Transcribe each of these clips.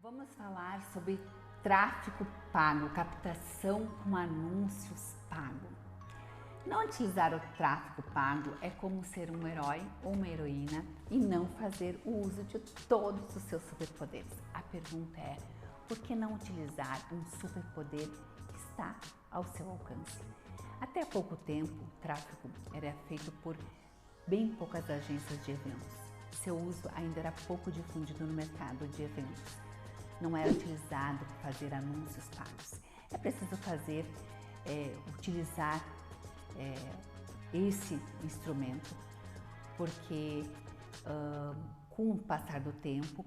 Vamos falar sobre tráfego pago, captação com anúncios pago. Não utilizar o tráfego pago é como ser um herói ou uma heroína e não fazer o uso de todos os seus superpoderes. A pergunta é, por que não utilizar um superpoder que está ao seu alcance? Até há pouco tempo, o tráfego era feito por bem poucas agências de eventos. Seu uso ainda era pouco difundido no mercado de eventos. Não era utilizado para fazer anúncios pagos. É preciso utilizar esse instrumento, porque com o passar do tempo,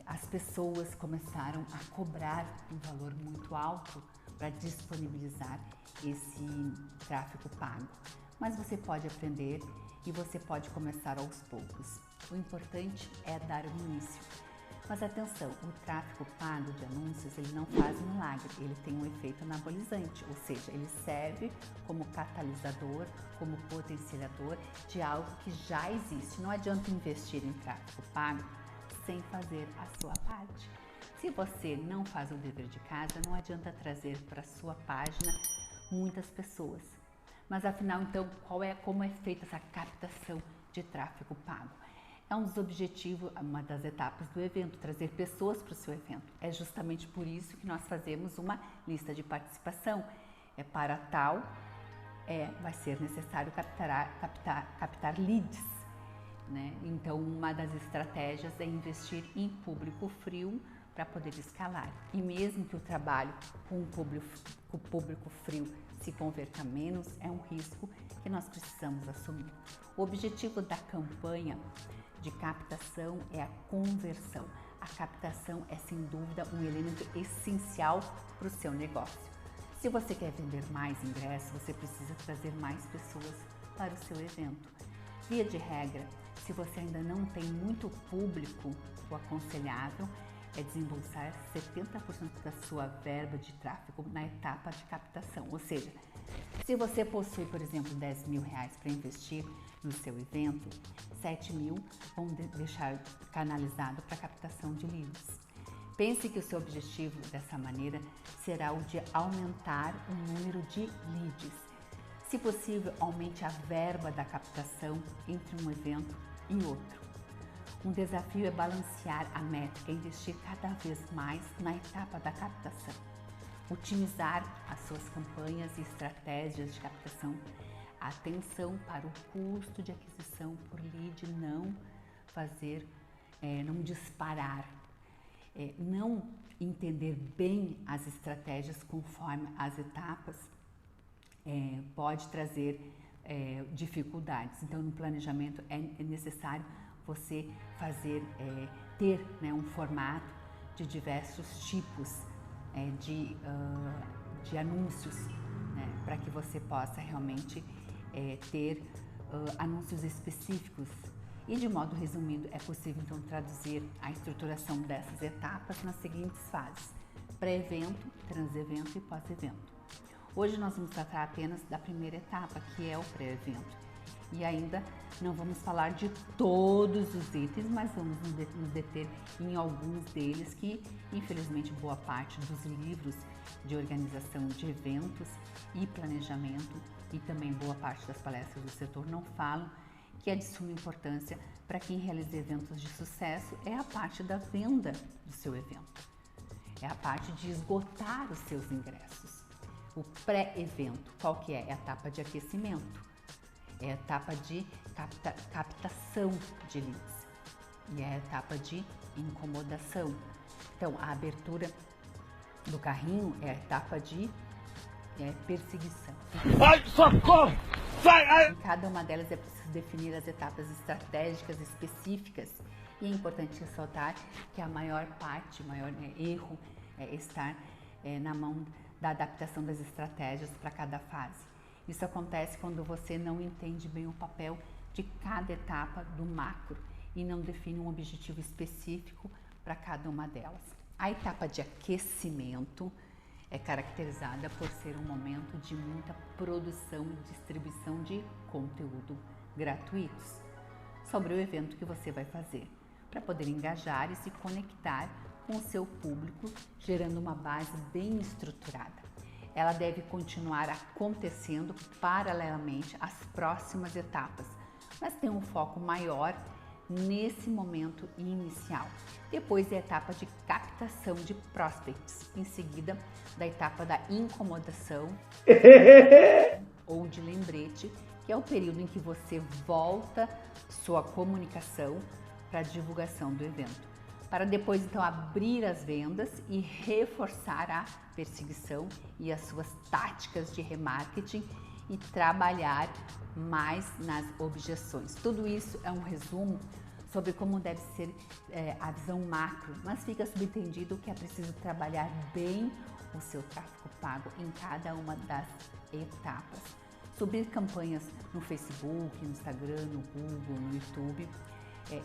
as pessoas começaram a cobrar um valor muito alto para disponibilizar esse tráfego pago. Mas você pode aprender e você pode começar aos poucos. O importante é dar o início. Mas atenção, o tráfego pago de anúncios, ele não faz milagre, ele tem um efeito anabolizante, ou seja, ele serve como catalisador, como potencializador de algo que já existe. Não adianta investir em tráfego pago sem fazer a sua parte. Se você não faz o dever de casa, não adianta trazer para a sua página muitas pessoas. Mas afinal, então, como é feita essa captação de tráfego pago? É um dos objetivos, uma das etapas do evento, trazer pessoas para o seu evento. É justamente por isso que nós fazemos uma lista de participação. Para tal, vai ser necessário captar leads, né? Então, uma das estratégias é investir em público frio para poder escalar. E mesmo que o trabalho com o público frio se converta menos, é um risco que nós precisamos assumir. O objetivo da campanha de captação é a conversão. A captação é, sem dúvida, um elemento essencial para o seu negócio. Se você quer vender mais ingressos, você precisa trazer mais pessoas para o seu evento. Via de regra, se você ainda não tem muito público, o aconselhável é desembolsar 70% da sua verba de tráfego na etapa de captação. Ou seja, se você possui, por exemplo, R$10.000 para investir no seu evento, 7.000 vão deixar canalizado para captação de leads. Pense que o seu objetivo dessa maneira será o de aumentar o número de leads. Se possível, aumente a verba da captação entre um evento e outro. Um desafio é balancear a métrica e investir cada vez mais na etapa da captação. Otimizar as suas campanhas e estratégias de captação. Atenção para o custo de aquisição por lead, não disparar, não entender bem as estratégias conforme as etapas pode trazer dificuldades. Então, no planejamento é necessário você ter um formato de diversos tipos de anúncios, né, para que você possa realmente ter anúncios específicos. E de modo resumido, é possível então traduzir a estruturação dessas etapas nas seguintes fases: pré-evento, trans-evento e pós-evento. Hoje nós vamos tratar apenas da primeira etapa, que é o pré-evento. E ainda não vamos falar de todos os itens, mas vamos nos deter em alguns deles que, infelizmente, boa parte dos livros de organização de eventos e planejamento e também boa parte das palestras do setor não falam, que é de suma importância para quem realiza eventos de sucesso, é a parte da venda do seu evento. É a parte de esgotar os seus ingressos. O pré-evento, qual que é? É a etapa de aquecimento. É a etapa de captação de leads e é a etapa de incomodação. Então, a abertura do carrinho é a etapa de perseguição. Ai, socorro! Sai! Em cada uma delas é preciso definir as etapas estratégicas específicas e é importante ressaltar que a maior erro é estar na mão da adaptação das estratégias para cada fase. Isso acontece quando você não entende bem o papel de cada etapa do macro e não define um objetivo específico para cada uma delas. A etapa de aquecimento é caracterizada por ser um momento de muita produção e distribuição de conteúdo gratuitos sobre o evento que você vai fazer, para poder engajar e se conectar com o seu público, gerando uma base bem estruturada. Ela deve continuar acontecendo paralelamente às próximas etapas, mas tem um foco maior nesse momento inicial. Depois é a etapa de captação de prospects, em seguida da etapa da incomodação ou de lembrete, que é o período em que você volta sua comunicação para a divulgação do evento, para depois então abrir as vendas e reforçar a perseguição e as suas táticas de remarketing e trabalhar mais nas objeções. Tudo isso é um resumo sobre como deve ser a visão macro, mas fica subentendido que é preciso trabalhar bem o seu tráfego pago em cada uma das etapas. Subir campanhas no Facebook, no Instagram, no Google, no YouTube.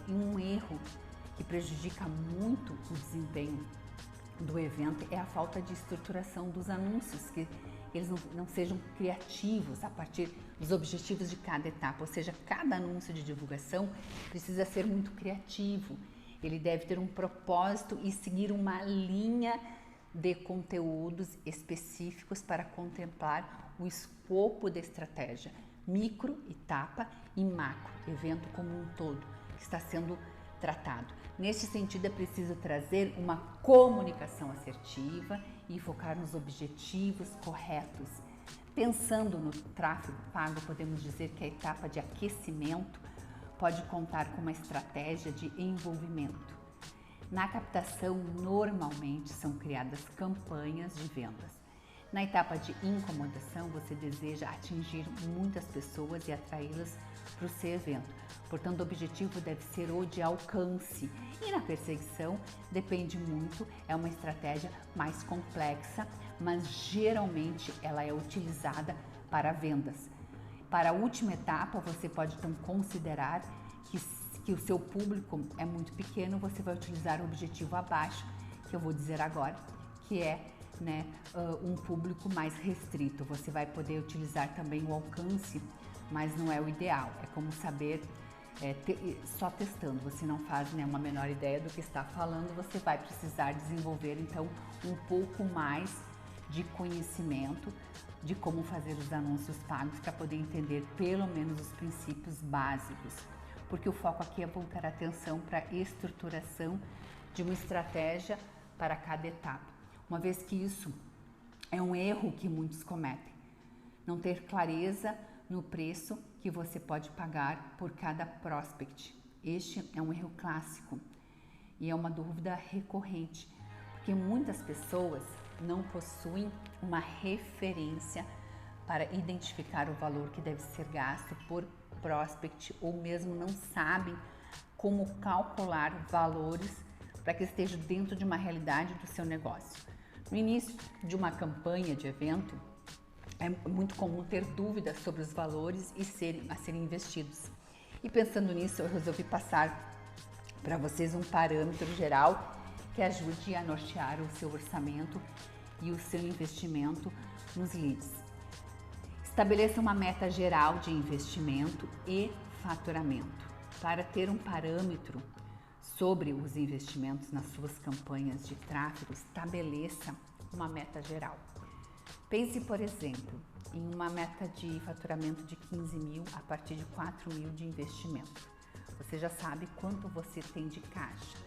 Um erro que prejudica muito o desempenho do evento é a falta de estruturação dos anúncios, que eles não sejam criativos a partir dos objetivos de cada etapa, ou seja, cada anúncio de divulgação precisa ser muito criativo, ele deve ter um propósito e seguir uma linha de conteúdos específicos para contemplar o escopo da estratégia, micro, etapa e macro, evento como um todo, que está sendo tratado. Neste sentido, é preciso trazer uma comunicação assertiva e focar nos objetivos corretos. Pensando no tráfego pago, podemos dizer que a etapa de aquecimento pode contar com uma estratégia de envolvimento. Na captação, normalmente são criadas campanhas de vendas. Na etapa de incomodação, você deseja atingir muitas pessoas e atraí-las para o seu evento. Portanto, o objetivo deve ser o de alcance. E na perseguição, depende muito, é uma estratégia mais complexa, mas geralmente ela é utilizada para vendas. Para a última etapa, você pode então considerar que o seu público é muito pequeno, você vai utilizar o objetivo abaixo, que eu vou dizer agora, que é um público mais restrito. Você vai poder utilizar também o alcance, mas não é o ideal. É como saber, só testando, você não faz uma menor ideia do que está falando, você vai precisar desenvolver então um pouco mais de conhecimento de como fazer os anúncios pagos para poder entender pelo menos os princípios básicos, porque o foco aqui é voltar a atenção para a estruturação de uma estratégia para cada etapa. Uma vez que isso é um erro que muitos cometem, não ter clareza no preço que você pode pagar por cada prospect. Este é um erro clássico e é uma dúvida recorrente, porque muitas pessoas não possuem uma referência para identificar o valor que deve ser gasto por prospect ou mesmo não sabem como calcular valores para que esteja dentro de uma realidade do seu negócio. No início de uma campanha de evento, é muito comum ter dúvidas sobre os valores a serem investidos. E pensando nisso, eu resolvi passar para vocês um parâmetro geral que ajude a nortear o seu orçamento e o seu investimento nos leads. Estabeleça uma meta geral de investimento e faturamento. Para ter um parâmetro sobre os investimentos nas suas campanhas de tráfego, estabeleça uma meta geral. Pense, por exemplo, em uma meta de faturamento de 15 mil a partir de 4 mil de investimento. Você já sabe quanto você tem de caixa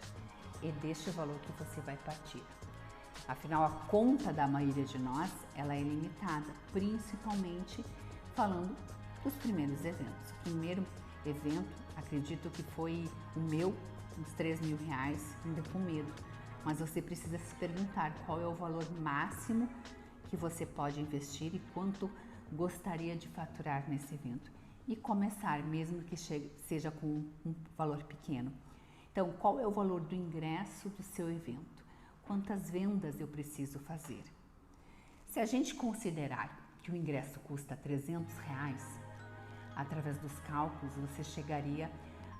e deste valor que você vai partir. Afinal, a conta da maioria de nós, ela é limitada, principalmente falando dos primeiros eventos. O primeiro evento, acredito que foi o meu, uns 3 mil reais, ainda com medo. Mas você precisa se perguntar qual é o valor máximo que você pode investir e quanto gostaria de faturar nesse evento. E começar, mesmo que seja com um valor pequeno. Então, qual é o valor do ingresso do seu evento? Quantas vendas eu preciso fazer? Se a gente considerar que o ingresso custa R$300, através dos cálculos você chegaria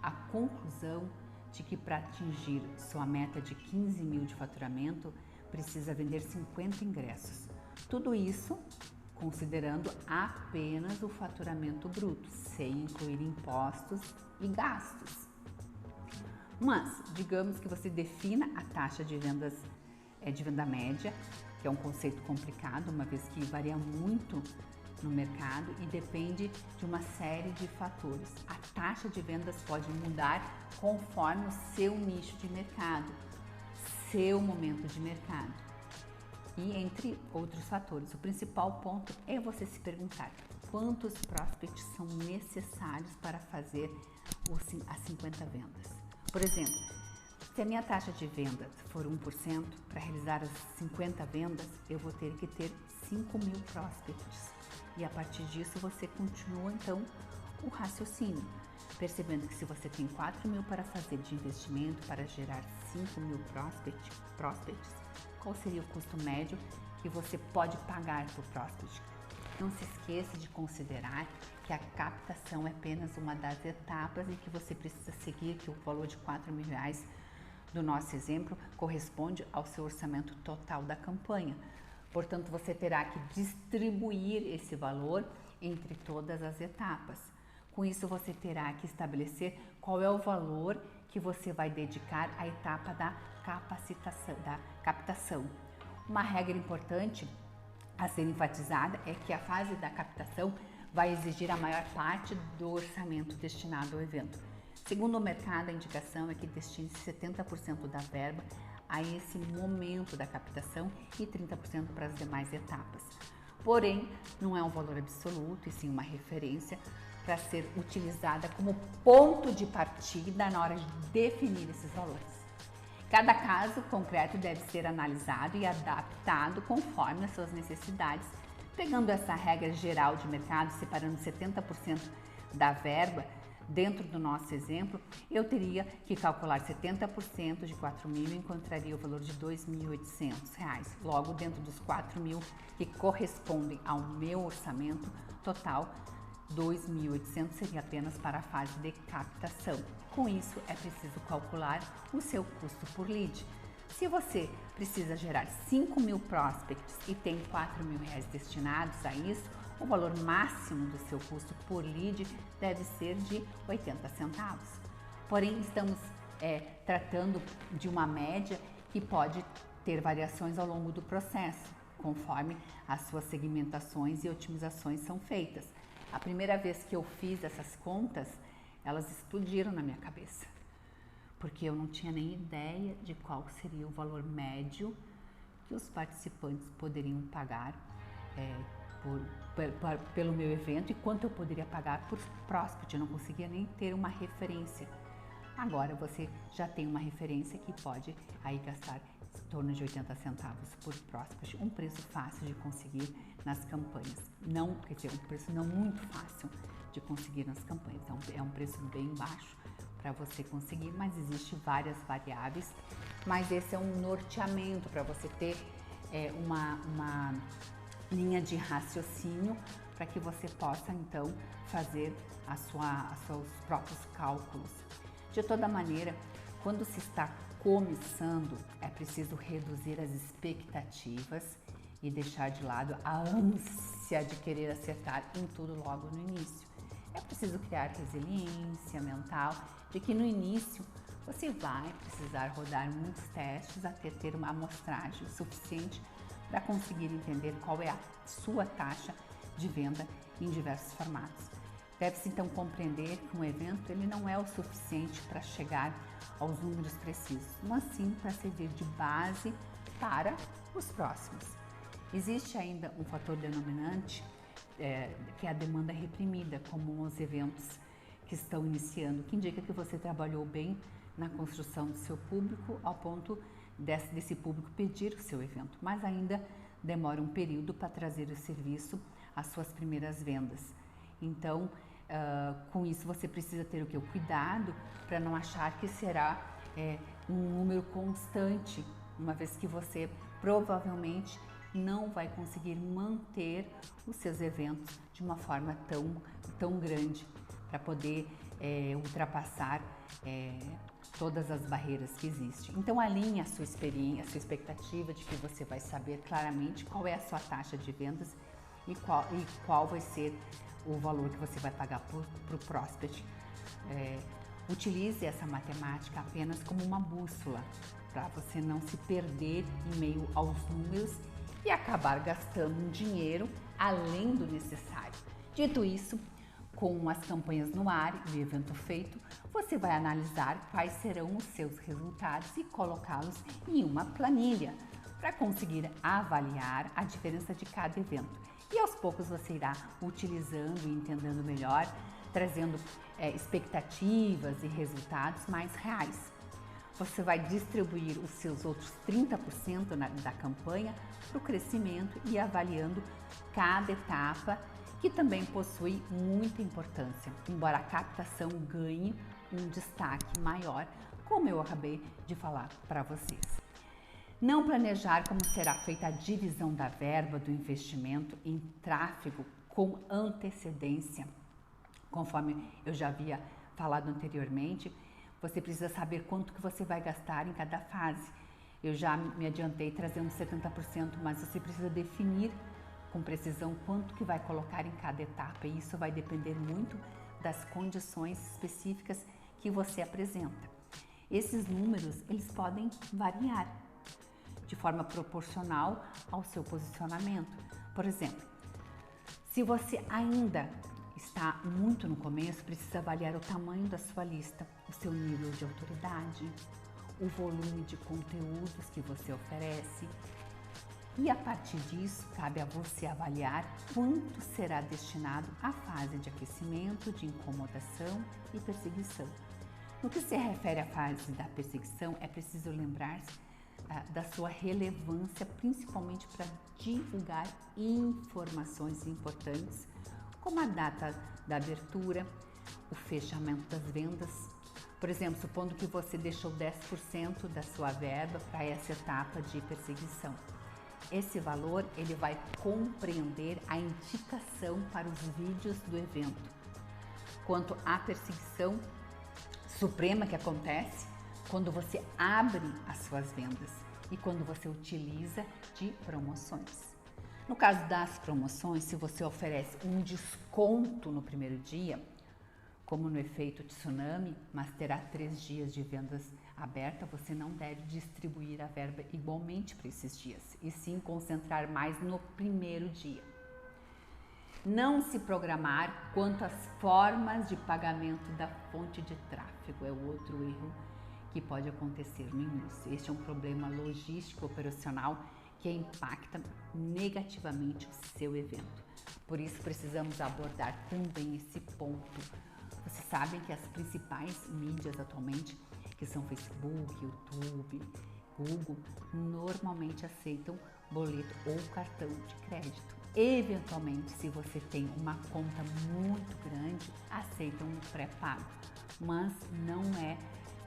à conclusão de que para atingir sua meta de 15 mil de faturamento, precisa vender 50 ingressos. Tudo isso considerando apenas o faturamento bruto, sem incluir impostos e gastos. Mas, digamos que você defina a taxa de vendas de venda média, que é um conceito complicado, uma vez que varia muito no mercado e depende de uma série de fatores. A taxa de vendas pode mudar conforme o seu nicho de mercado, seu momento de mercado e entre outros fatores. O principal ponto é você se perguntar quantos prospects são necessários para fazer as 50 vendas. Por exemplo, se a minha taxa de venda for 1%, para realizar as 50 vendas, eu vou ter que ter 5.000 prospects. E a partir disso você continua então o raciocínio, percebendo que se você tem 4.000 para fazer de investimento para gerar 5.000 prospects, qual seria o custo médio que você pode pagar por prospect? Não se esqueça de considerar que a captação é apenas uma das etapas em que você precisa seguir, que o valor de R$4.000 do nosso exemplo corresponde ao seu orçamento total da campanha. Portanto, você terá que distribuir esse valor entre todas as etapas. Com isso, você terá que estabelecer qual é o valor que você vai dedicar à etapa da captação. Uma regra importante a ser enfatizada é que a fase da captação vai exigir a maior parte do orçamento destinado ao evento. Segundo o mercado, a indicação é que destine 70% da verba a esse momento da captação e 30% para as demais etapas. Porém, não é um valor absoluto e sim uma referência para ser utilizada como ponto de partida na hora de definir esses valores. Cada caso concreto deve ser analisado e adaptado conforme as suas necessidades, pegando essa regra geral de mercado, separando 70% da verba. Dentro do nosso exemplo, eu teria que calcular 70% de 4.000 e encontraria o valor de R$2.800. Logo, dentro dos 4.000 que correspondem ao meu orçamento total, 2.800 seria apenas para a fase de captação. Com isso, é preciso calcular o seu custo por lead. Se você precisa gerar 5.000 prospects e tem R$4.000 destinados a isso, o valor máximo do seu custo por lead deve ser de 80 centavos. Porém, estamos tratando de uma média que pode ter variações ao longo do processo, conforme as suas segmentações e otimizações são feitas. A primeira vez que eu fiz essas contas, elas explodiram na minha cabeça, porque eu não tinha nem ideia de qual seria o valor médio que os participantes poderiam pagar pelo meu evento e quanto eu poderia pagar por prospect. Eu não conseguia nem ter uma referência. Agora você já tem uma referência que pode aí gastar em torno de 80 centavos por prospect, um preço fácil de conseguir nas campanhas. Não, quer dizer, um preço não muito fácil de conseguir nas campanhas. Então, é um preço bem baixo para você conseguir, mas existe várias variáveis. Mas esse é um norteamento para você ter uma linha de raciocínio para que você possa então fazer os seus próprios cálculos. De toda maneira, quando se está começando, é preciso reduzir as expectativas e deixar de lado a ânsia de querer acertar em tudo logo no início. É preciso criar resiliência mental de que no início você vai precisar rodar muitos testes até ter uma amostragem suficiente para conseguir entender qual é a sua taxa de venda em diversos formatos. Deve-se então compreender que um evento ele não é o suficiente para chegar aos números precisos, mas sim para servir de base para os próximos. Existe ainda um fator denominante que é a demanda reprimida, como os eventos que estão iniciando, que indica que você trabalhou bem na construção do seu público ao ponto desse público pedir o seu evento, mas ainda demora um período para trazer o serviço às suas primeiras vendas. Então, com isso você precisa ter o que? O cuidado para não achar que será um número constante, uma vez que você provavelmente não vai conseguir manter os seus eventos de uma forma tão grande para poder ultrapassar todas as barreiras que existem. Então alinhe a sua experiência, a sua expectativa de que você vai saber claramente qual é a sua taxa de vendas e qual vai ser o valor que você vai pagar para o prospect. Utilize essa matemática apenas como uma bússola, para você não se perder em meio aos números e acabar gastando um dinheiro além do necessário. Dito isso, com as campanhas no ar e o evento feito, você vai analisar quais serão os seus resultados e colocá-los em uma planilha para conseguir avaliar a diferença de cada evento. E aos poucos você irá utilizando e entendendo melhor, trazendo expectativas e resultados mais reais. Você vai distribuir os seus outros 30% da campanha para o crescimento e avaliando cada etapa, que também possui muita importância, embora a captação ganhe um destaque maior, como eu acabei de falar para vocês. Não planejar como será feita a divisão da verba do investimento em tráfego com antecedência. Conforme eu já havia falado anteriormente, você precisa saber quanto que você vai gastar em cada fase. Eu já me adiantei trazendo 70%, mas você precisa definir com precisão quanto que vai colocar em cada etapa, e isso vai depender muito das condições específicas que você apresenta. Esses números, eles podem variar de forma proporcional ao seu posicionamento. Por exemplo, se você ainda está muito no começo, precisa avaliar o tamanho da sua lista, o seu nível de autoridade, o volume de conteúdos que você oferece. E a partir disso, cabe a você avaliar quanto será destinado à fase de aquecimento, de incomodação e perseguição. No que se refere à fase da perseguição, é preciso lembrar-se da sua relevância, principalmente para divulgar informações importantes, como a data da abertura, o fechamento das vendas. Por exemplo, supondo que você deixou 10% da sua verba para essa etapa de perseguição. Esse valor, ele vai compreender a indicação para os vídeos do evento. Quanto à perseguição suprema que acontece quando você abre as suas vendas e quando você utiliza de promoções. No caso das promoções, se você oferece um desconto no primeiro dia, como no efeito tsunami, mas terá 3 dias de vendas aberta, você não deve distribuir a verba igualmente para esses dias, e sim concentrar mais no primeiro dia. Não se programar quanto às formas de pagamento da fonte de tráfego é outro erro que pode acontecer no início. Este é um problema logístico operacional que impacta negativamente o seu evento. Por isso precisamos abordar também esse ponto. Vocês sabem que as principais mídias atualmente, que são Facebook, YouTube, Google, normalmente aceitam boleto ou cartão de crédito. Eventualmente, se você tem uma conta muito grande, aceitam um pré-pago, mas não é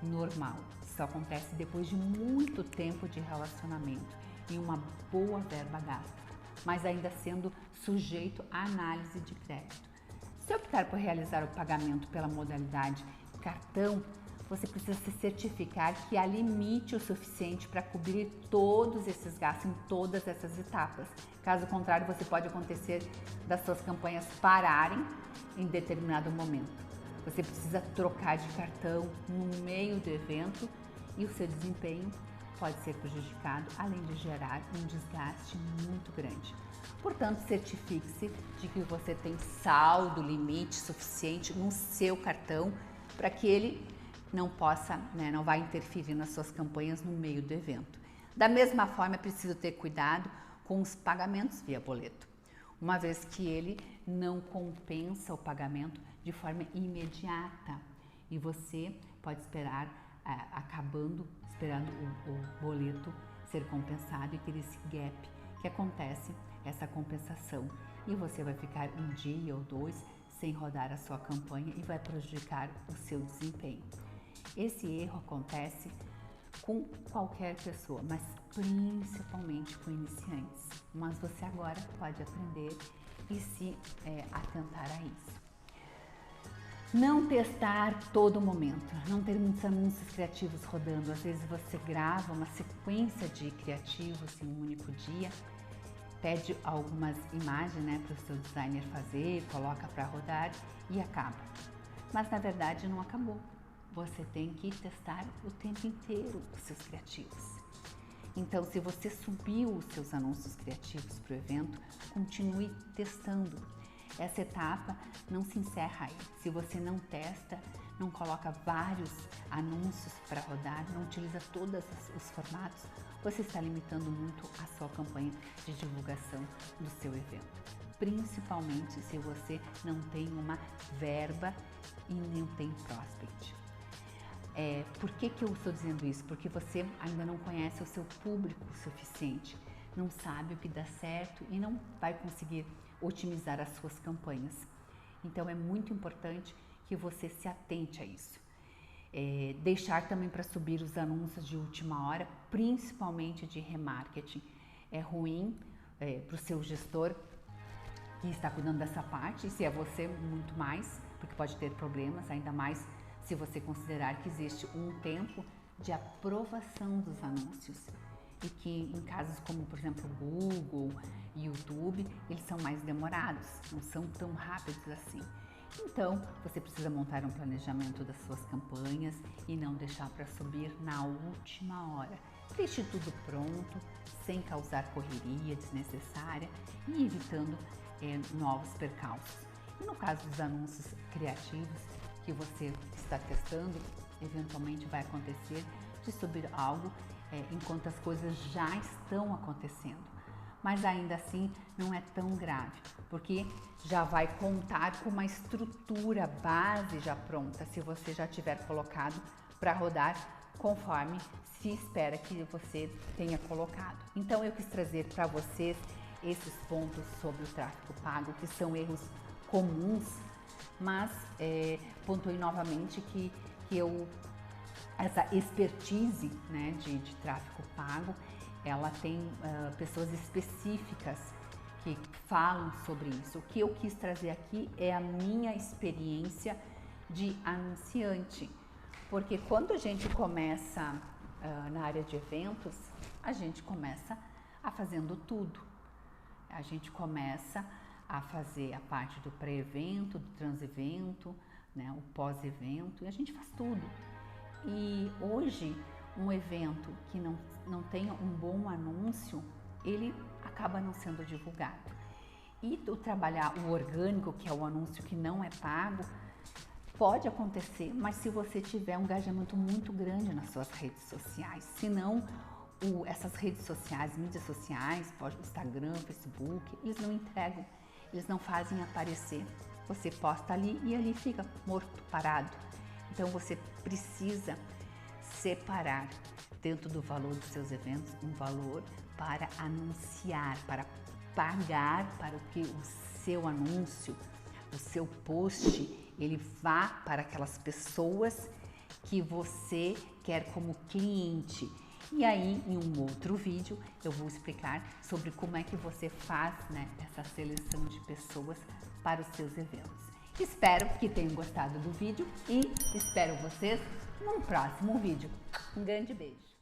normal. Isso acontece depois de muito tempo de relacionamento e uma boa verba gasta, mas ainda sendo sujeito à análise de crédito. Se optar por realizar o pagamento pela modalidade cartão, você precisa se certificar que há limite o suficiente para cobrir todos esses gastos em todas essas etapas. Caso contrário, você pode acontecer das suas campanhas pararem em determinado momento. Você precisa trocar de cartão no meio do evento e o seu desempenho pode ser prejudicado, além de gerar um desgaste muito grande. Portanto, certifique-se de que você tem saldo limite suficiente no seu cartão para que ele não possa, não vai interferir nas suas campanhas no meio do evento. Da mesma forma, é preciso ter cuidado com os pagamentos via boleto, uma vez que ele não compensa o pagamento de forma imediata e você pode esperar, esperando o boleto ser compensado e ter esse gap que acontece, essa compensação, e você vai ficar um dia ou 2 sem rodar a sua campanha e vai prejudicar o seu desempenho. Esse erro acontece com qualquer pessoa, mas principalmente com iniciantes. Mas você agora pode aprender e se atentar a isso. Não testar todo momento, não ter muitos anúncios criativos rodando. Às vezes você grava uma sequência de criativos em um único dia, pede algumas imagens para o seu designer fazer, coloca para rodar e acaba. Mas na verdade não acabou. você tem que testar o tempo inteiro os seus criativos. Então, se você subiu os seus anúncios criativos para o evento, continue testando. Essa etapa não se encerra aí. Se você não testa, não coloca vários anúncios para rodar, não utiliza todos os formatos, você está limitando muito a sua campanha de divulgação do seu evento. Principalmente se você não tem uma verba e não tem prospect. Por que eu estou dizendo isso? Porque você ainda não conhece o seu público o suficiente, não sabe o que dá certo e não vai conseguir otimizar as suas campanhas. Então é muito importante que você se atente a isso. Deixar também para subir os anúncios de última hora, principalmente de remarketing. É ruim para o seu gestor que está cuidando dessa parte, e se é você, muito mais, porque pode ter problemas, ainda mais se você considerar que existe um tempo de aprovação dos anúncios e que em casos como, por exemplo, Google e YouTube, eles são mais demorados, não são tão rápidos assim. Então, você precisa montar um planejamento das suas campanhas e não deixar para subir na última hora. Deixe tudo pronto, sem causar correria desnecessária e evitando novos percalços. E no caso dos anúncios criativos que você está testando, eventualmente vai acontecer de subir algo enquanto as coisas já estão acontecendo. Mas ainda assim não é tão grave, porque já vai contar com uma estrutura base já pronta, se você já tiver colocado para rodar conforme se espera que você tenha colocado. Então eu quis trazer para vocês esses pontos sobre o tráfego pago, que são erros comuns, mas pontuei novamente que essa expertise, né, de tráfego pago, ela tem pessoas específicas que falam sobre isso. O que eu quis trazer aqui é a minha experiência de anunciante, porque quando a gente começa na área de eventos, a gente começa fazendo tudo. A gente começa a fazer a parte do pré-evento, do trans-evento, né, o pós-evento, e a gente faz tudo. E hoje, um evento que não tenha um bom anúncio, ele acaba não sendo divulgado. E trabalhar o orgânico, que é o anúncio que não é pago, pode acontecer, mas se você tiver um engajamento muito grande nas suas redes sociais, senão essas redes sociais, mídias sociais, Instagram, Facebook, eles não entregam, eles não fazem aparecer. Você posta ali e ali fica morto, parado. Então você precisa separar dentro do valor dos seus eventos um valor para anunciar, para pagar para que o seu anúncio, o seu post, ele vá para aquelas pessoas que você quer como cliente. E aí, em um outro vídeo, eu vou explicar sobre como é que você faz, né, essa seleção de pessoas para os seus eventos. Espero que tenham gostado do vídeo e espero vocês num próximo vídeo. Um grande beijo!